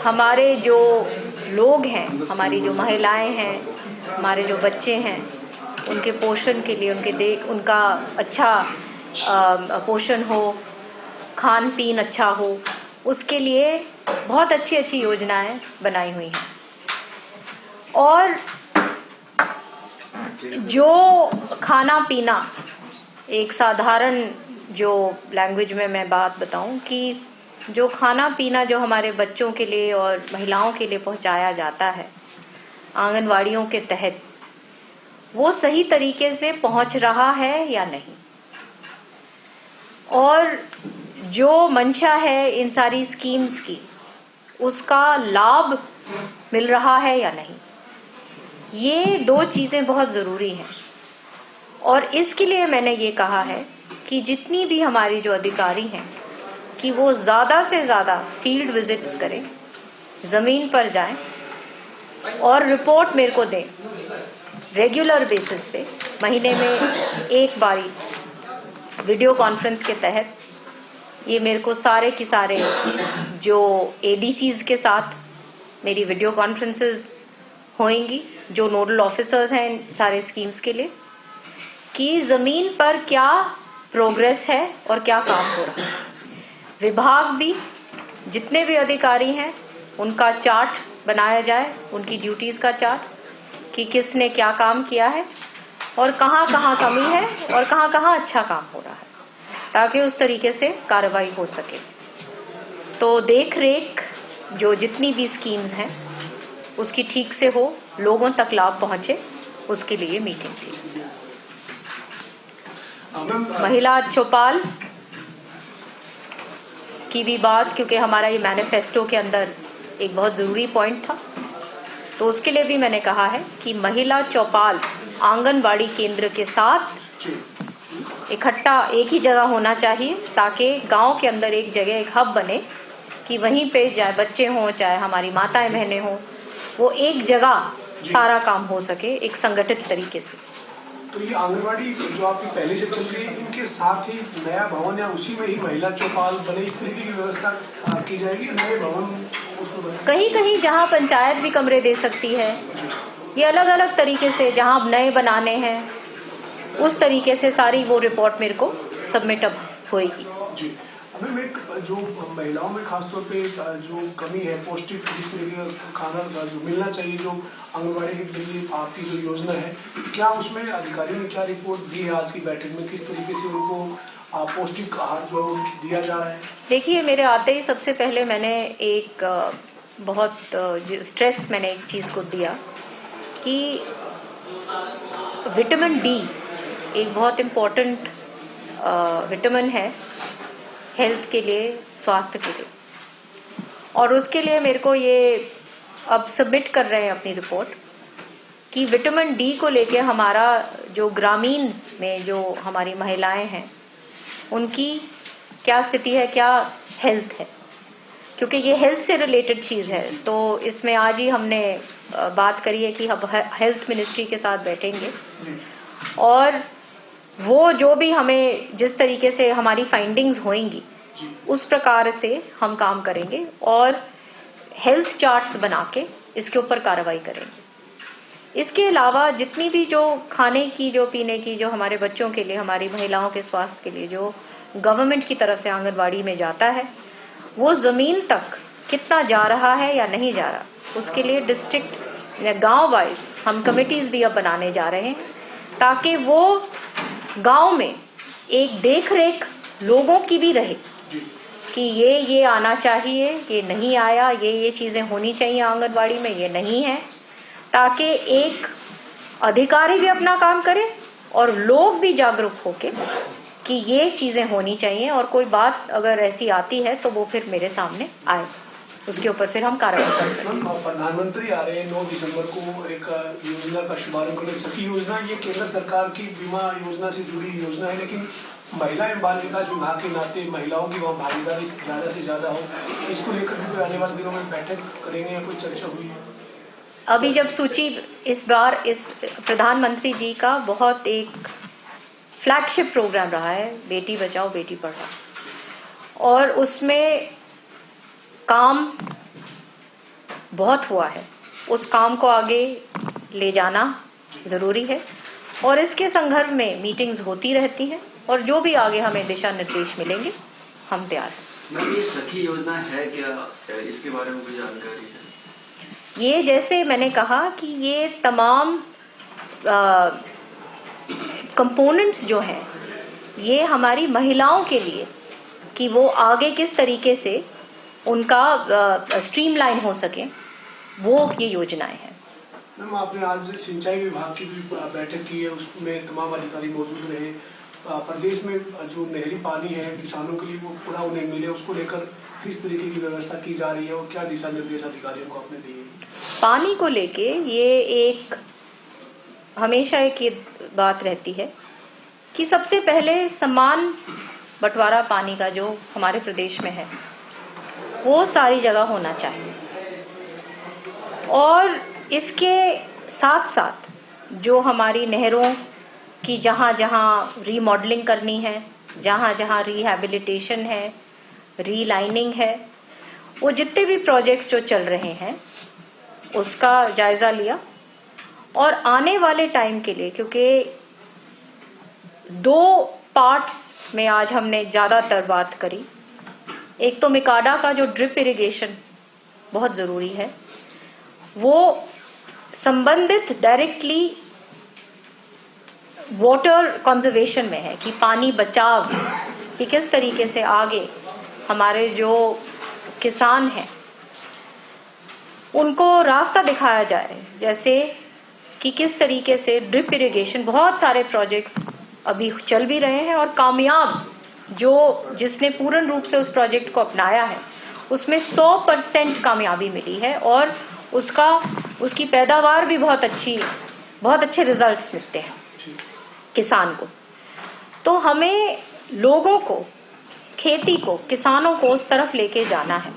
हमारे जो लोग हैं, हमारी जो महिलाएं हैं, हमारे जो बच्चे हैं, उनके पोषण के लिए, उनका अच्छा पोषण हो, खान पीन अच्छा हो, उसके लिए बहुत अच्छी अच्छी योजनाएं बनाई हुई हैं। और जो खाना पीना, एक साधारण जो लैंग्वेज में मैं बात बताऊं कि जो खाना पीना जो हमारे बच्चों के लिए और महिलाओं के लिए पहुंचाया जाता है आंगनवाड़ियों के तहत, वो सही तरीके से पहुंच रहा है या नहीं, और जो मंशा है इन सारी स्कीम्स की, उसका लाभ मिल रहा है या नहीं। ये दो चीजें बहुत जरूरी हैं। और इसके लिए मैंने ये कहा है कि जितनी भी हमारी जो अधिकारी हैं कि वो ज्यादा से ज्यादा फील्ड विजिट्स करें, जमीन पर जाएं और रिपोर्ट मेरे को दें रेगुलर बेसिस पे, महीने में एक बारी वीडियो कॉन्फ्रेंस के तहत। ये मेरे को सारे की सारे जो एडीसीज के साथ मेरी वीडियो कॉन्फ्रेंसेस होंगी, जो नोडल ऑफिसर्स हैं इन सारे स्कीम्स के लिए, कि जमीन पर क्या प्रोग्रेस है और क्या काम हो रहा है। विभाग भी, जितने भी अधिकारी हैं, उनका चार्ट बनाया जाए, उनकी ड्यूटीज का चार्ट, कि किसने क्या काम किया है और कहाँ कहाँ कमी है और कहाँ कहाँ अच्छा काम हो रहा है, ताकि उस तरीके से कार्रवाई हो सके। तो देख रेख जो जितनी भी स्कीम्स हैं उसकी ठीक से हो, लोगों तक लाभ पहुंचे, उसके लिए मीटिंग थी। महिला चौपाल की भी बात, क्योंकि हमारा ये मैनिफेस्टो के अंदर एक बहुत जरूरी पॉइंट था, तो उसके लिए भी मैंने कहा है कि महिला चौपाल आंगनबाड़ी केंद्र के साथ इकट्ठा एक ही जगह होना चाहिए, ताकि गांव के अंदर एक जगह, एक हब बने कि वहीं पे चाहे बच्चे हों, चाहे हमारी माताएं बहनें हों, वो एक जगह सारा काम हो सके एक संगठित तरीके से। तो ये आंगनबाड़ी जो आपकी पहले से चल रही है, इनके साथ ही नया भवन या उसी में ही महिला चौपाल बने, इस तरीके की व्यवस्था की जाएगी? नए भवन उसमें कहीं कहीं जहाँ पंचायत भी कमरे दे सकती है, ये अलग अलग तरीके से जहाँ नए बनाने हैं, उस तरीके से सारी वो रिपोर्ट मेरे को सबमिट अब होएगी। जी, अभी जो महिलाओं में खासतौर पे जो कमी है, पौष्टिक जिस तरीके का खाना जो मिलना चाहिए, जो आंगनबाड़ी के जरिए आपकी जो योजना है, क्या उसमें अधिकारी ने क्या रिपोर्ट दी है आज की बैठक में? किस तरीके से उनको पौष्टिक आहार जो दिया जा रहा है? देखिए, मेरे आते ही सबसे पहले मैंने एक बहुत स्ट्रेस मैंने एक चीज़ को दिया कि विटामिन डी एक बहुत इम्पोर्टेंट विटामिन है हेल्थ के लिए, स्वास्थ्य के लिए, और उसके लिए मेरे को ये अब सबमिट कर रहे हैं अपनी रिपोर्ट कि विटामिन डी को लेके हमारा जो ग्रामीण में जो हमारी महिलाएं हैं उनकी क्या स्थिति है, क्या हेल्थ है, क्योंकि ये हेल्थ से रिलेटेड चीज़ है। तो इसमें आज ही हमने बात करी है कि हम हेल्थ मिनिस्ट्री के साथ बैठेंगे और वो जो भी हमें जिस तरीके से हमारी फाइंडिंग्स होंगी उस प्रकार से हम काम करेंगे और हेल्थ चार्ट्स बना के इसके ऊपर कार्रवाई करेंगे। इसके अलावा जितनी भी जो खाने की, जो पीने की, जो हमारे बच्चों के लिए, हमारी महिलाओं के स्वास्थ्य के लिए जो गवर्नमेंट की तरफ से आंगनबाड़ी में जाता है, वो जमीन तक कितना जा रहा है या नहीं जा रहा, उसके लिए डिस्ट्रिक्ट या गांव वाइज हम कमिटीज भी अब बनाने जा रहे हैं, ताकि वो गांव में एक देख रेख लोगों की भी रहे कि ये आना चाहिए, ये नहीं आया, ये चीजें होनी चाहिए आंगनबाड़ी में, ये नहीं है, ताकि एक अधिकारी भी अपना काम करे और लोग भी जागरूक होके कि ये चीजें होनी चाहिए, और कोई बात अगर ऐसी आती है तो वो फिर मेरे सामने आए, उसके ऊपर फिर हम कार्रवाई कर सकते हैं। प्रधानमंत्री आ रहे हैं 9 दिसंबर को, एक योजना का शुभारंभ करें। सखी योजना ये केंद्र सरकार की बीमा योजना से जुड़ी योजना है, लेकिन महिला एवं बाल विकास विभाग के नाते महिलाओं की वहाँ भागीदारी ज़्यादा से ज़्यादा हो, इसको लेकर भी आने वाले दिनों में बैठक करेंगे या कोई चर्चा हुई है? अभी जब सूची इस बार इस प्रधानमंत्री जी का बहुत एक फ्लैगशिप प्रोग्राम रहा है, बेटी बचाओ बेटी पढ़ाओ, और उसमें काम बहुत हुआ है, उस काम को आगे ले जाना ज़रूरी है और इसके संदर्भ में मीटिंग्स होती रहती हैं और जो भी आगे हमें दिशा निर्देश मिलेंगे हम तैयार हैं। मैम, ये सखी योजना है क्या, इसके बारे में कोई जानकारी है? ये जैसे मैंने कहा कि ये तमाम कंपोनेंट्स जो हैं ये हमारी महिलाओं के लिए कि वो आगे किस तरीके से उनका स्ट्रीमलाइन हो सके, वो ये योजनाएं हैं। मैम, आपने आज सिंचाई विभाग की भी बैठक की है, उसमें तमाम अधिकारी मौजूद रहे। प्रदेश में जो नहरी पानी है किसानों के लिए वो पूरा उन्हें मिले, उसको लेकर किस तरीके की व्यवस्था की जा रही है और क्या दिशा निर्देश अधिकारियों को आपने दिए? पानी को लेके ये एक हमेशा एक ये बात रहती है कि सबसे पहले समान बंटवारा पानी का जो हमारे प्रदेश में है वो सारी जगह होना चाहिए और इसके साथ साथ जो हमारी नहरों की जहाँ जहाँ रीमॉडलिंग करनी है, जहाँ जहाँ रिहैबिलिटेशन है, रीलाइनिंग है, वो जितने भी प्रोजेक्ट्स जो चल रहे हैं उसका जायज़ा लिया और आने वाले टाइम के लिए, क्योंकि 2 पार्ट्स में आज हमने ज़्यादातर बात करी। एक तो मिकाडा का जो ड्रिप इरिगेशन बहुत ज़रूरी है, वो संबंधित डायरेक्टली वाटर कंजर्वेशन में है कि पानी बचाव कि किस तरीके से आगे हमारे जो किसान हैं उनको रास्ता दिखाया जाए, जैसे कि किस तरीके से ड्रिप इरिगेशन, बहुत सारे प्रोजेक्ट्स अभी चल भी रहे हैं और कामयाब जिसने पूर्ण रूप से उस प्रोजेक्ट को अपनाया है उसमें 100% कामयाबी मिली है और उसकी पैदावार भी बहुत अच्छे रिजल्ट्स मिलते हैं किसान को। तो हमें लोगों को, खेती को, किसानों को उस तरफ लेके जाना है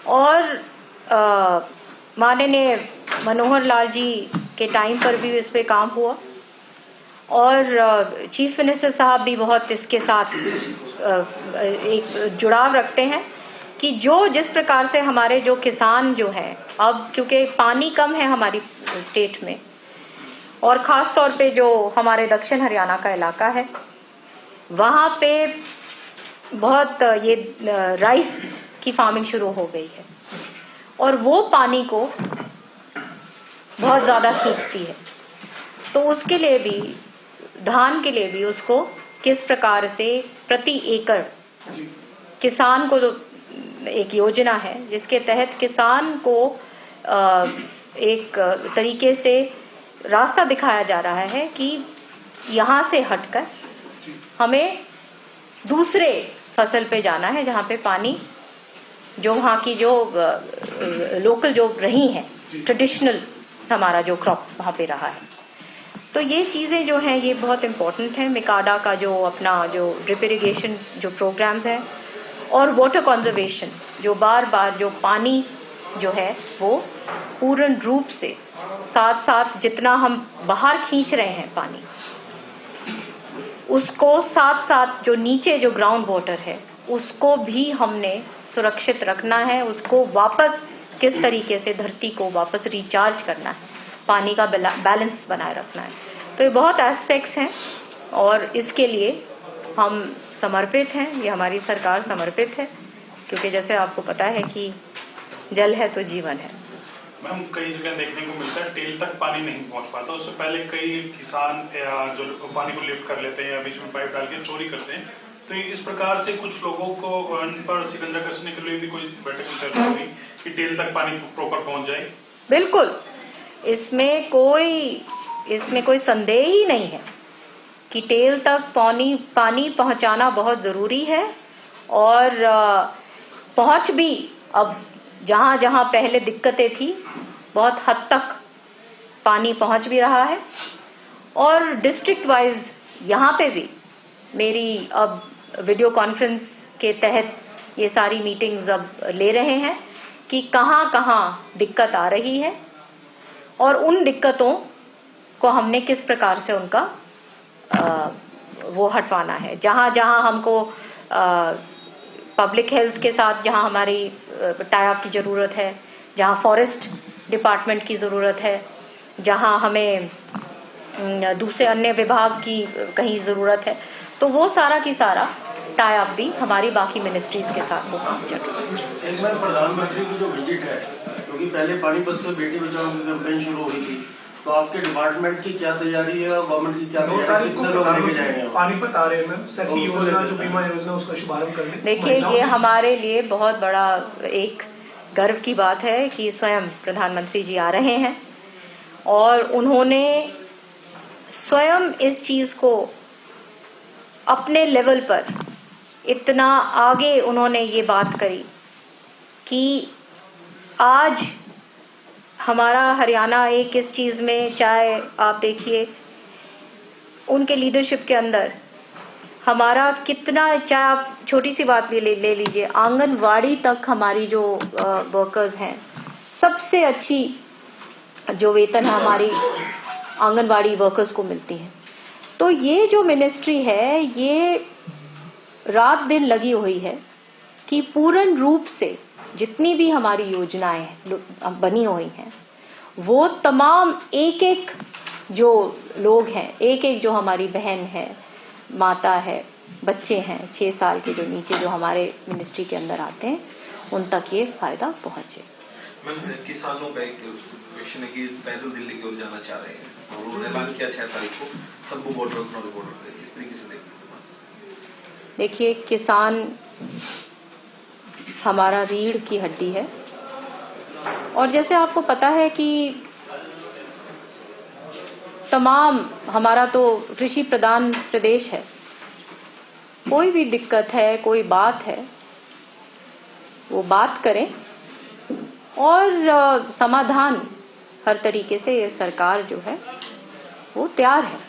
और माननीय मनोहर लाल जी के टाइम पर भी इस पे काम हुआ और चीफ मिनिस्टर साहब भी बहुत इसके साथ एक जुड़ाव रखते हैं कि जिस प्रकार से हमारे जो किसान जो हैं, अब क्योंकि पानी कम है हमारी स्टेट में और ख़ास तौर पे जो हमारे दक्षिण हरियाणा का इलाका है वहाँ पे बहुत ये राइस की फार्मिंग शुरू हो गई है और वो पानी को बहुत ज़्यादा खींचती है। तो उसके लिए भी, धान के लिए भी उसको किस प्रकार से प्रति एकड़ किसान को एक योजना है जिसके तहत किसान को एक तरीके से रास्ता दिखाया जा रहा है कि यहाँ से हटकर हमें दूसरे फसल पे जाना है जहाँ पे पानी जो वहाँ की जो लोकल जो रही है, ट्रेडिशनल हमारा जो क्रॉप वहाँ पे रहा है। तो ये चीज़ें जो हैं ये बहुत इम्पोर्टेंट है। मिकाडा का जो अपना जो ड्रिप इरिगेशन जो प्रोग्राम्स हैं और वाटर कंजर्वेशन, जो बार बार जो पानी जो है वो पूर्ण रूप से साथ साथ जितना हम बाहर खींच रहे हैं पानी, उसको साथ साथ जो नीचे जो ग्राउंड वाटर है उसको भी हमने सुरक्षित रखना है, उसको वापस किस तरीके से धरती को वापस रिचार्ज करना है, पानी का बैलेंस बनाए रखना है। तो ये बहुत एस्पेक्ट्स हैं और इसके लिए हम समर्पित हैं, ये हमारी सरकार समर्पित है, क्योंकि जैसे आपको पता है कि जल है तो जीवन है। मैम, कई जगह देखने को मिलता है टेल तक पानी नहीं पहुंच पाता, उससे पहले कई किसान या जो पानी को लिफ्ट कर लेते हैं या बीच में पाइप डाल के चोरी करते हैं। तो इस प्रकार से कुछ लोगों को उन पर शिकंजा कसने के लिए भी कोई बैठक में चर्चा हुई कि टेल तक पानी प्रॉपर पहुंच जाए? बिल्कुल, इसमें कोई संदेह ही नहीं है कि टेल तक पानी पहुंचाना बहुत ज़रूरी है और पहुंच भी अब जहाँ जहाँ पहले दिक्कतें थी बहुत हद तक पानी पहुंच भी रहा है और डिस्ट्रिक्ट वाइज यहाँ पे भी मेरी अब वीडियो कॉन्फ्रेंस के तहत ये सारी मीटिंग्स अब ले रहे हैं कि कहाँ कहाँ दिक्कत आ रही है और उन दिक्कतों को हमने किस प्रकार से उनका वो हटवाना है। जहाँ जहाँ हमको पब्लिक हेल्थ के साथ जहाँ हमारी टाई अप की ज़रूरत है जहाँ फॉरेस्ट डिपार्टमेंट की ज़रूरत है, जहाँ हमें दूसरे अन्य विभाग की कहीं ज़रूरत है, तो वो सारा की सारा टाई अप भी हमारी बाकी मिनिस्ट्रीज के साथ वो काम चल रहा है। इस बार प्रधानमंत्री की जो विजिट है, क्योंकि पहले पानीपत से बेटी बचाओ की कैंपेन शुरू हुई थी, तो आपके डिपार्टमेंट की क्या तैयारी है और गवर्नमेंट की क्या तैयारी है, कितने लोग लेके जाएंगे? पानीपत आ रहे हैं मैम, सखी योजना जो बीमा योजना उसका शुभारंभ करने। देखिए, ये हमारे लिए बहुत बड़ा एक गर्व की बात है कि स्वयं प्रधानमंत्री जी आ रहे हैं और उन्होंने स्वयं इस चीज को अपने लेवल पर इतना आगे उन्होंने ये बात करी कि आज हमारा हरियाणा एक इस चीज में, चाहे आप देखिए उनके लीडरशिप के अंदर हमारा कितना, चाहे आप छोटी सी बात ले लीजिए, आंगनवाड़ी तक हमारी जो वर्कर्स हैं, सबसे अच्छी जो वेतन है हमारी आंगनवाड़ी वर्कर्स को मिलती है। तो ये जो मिनिस्ट्री है, ये रात दिन लगी हुई है कि पूर्ण रूप से जितनी भी हमारी योजनाएं बनी हुई हैं, वो तमाम एक एक जो लोग हैं, एक एक जो हमारी बहन है, माता है, बच्चे हैं 6 साल के जो नीचे जो हमारे मिनिस्ट्री के अंदर आते हैं, उन तक ये फायदा पहुंचे। किसानों का एक क्वेश्चन है कि पैदल दिल्ली की ओर जाना चाह रहे हैं और उन्होंने ऐलान किया 6 तारीख को सब बॉर्डर पे, किस तरीके से देखिए, किसान हमारा रीढ़ की हड्डी है और जैसे आपको पता है कि तमाम हमारा तो कृषि प्रधान प्रदेश है, कोई भी दिक्कत है, कोई बात है, वो बात करें और समाधान हर तरीके से ये सरकार जो है वो तैयार है।